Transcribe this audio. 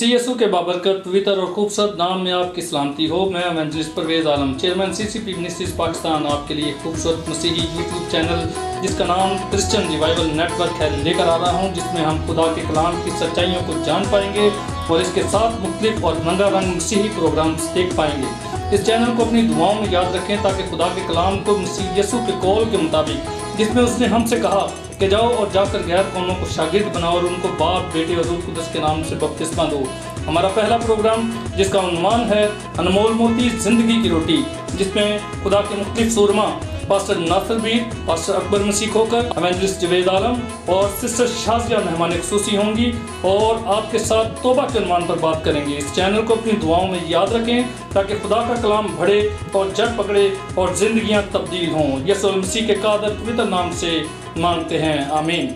मसीह यसू के बाबरकत पवित्र और खूबसूरत नाम में आपकी सलामती हो। मैं एवेंजलिस्ट परवेज़ आलम, चेयरमैन सीसीपी मिनिस्ट्रीज पाकिस्तान, आपके लिए खूबसूरत मसीही यूट्यूब चैनल जिसका नाम क्रिश्चियन रिवाइवल नेटवर्क है लेकर आ रहा हूँ, जिसमें हम खुदा के कलाम की सच्चाइयों को जान पाएंगे और इसके साथ मुख्तलिफ और रंगारंग मसीही प्रोग्राम्स देख पाएंगे। इस चैनल को अपनी दुआओं में याद रखें ताकि खुदा के कलाम को मसीह यसू के कौल के मुताबिक, जिसमें उसने हमसे कहा कि जाओ और जाकर गैर कौमों को शागिर्द बनाओ और उनको बाप, बेटे और रूह कुदस के नाम से बपतिस्मा दो। हमारा पहला प्रोग्राम जिसका उन्वान है अनमोल मोती जिंदगी की रोटी, जिसमें खुदा के मुख्तलिफ सूरमा पास्टर नासिर बीर, पास्टर अकबर मसीह खोकर, एवेंजलिस्ट जवेद आलम और सिस्टर शाजिया मेहमान खुसूसी होंगी और आपके साथ तौबा के उन्वान पर बात करेंगे। इस चैनल को अपनी दुआओं में याद रखें ताकि खुदा का कलाम बढ़े और जड़ पकड़े और जिंदगियां तब्दील हों। यसुल मसीह के कादर पवित्र नाम से मांगते हैं, आमीन।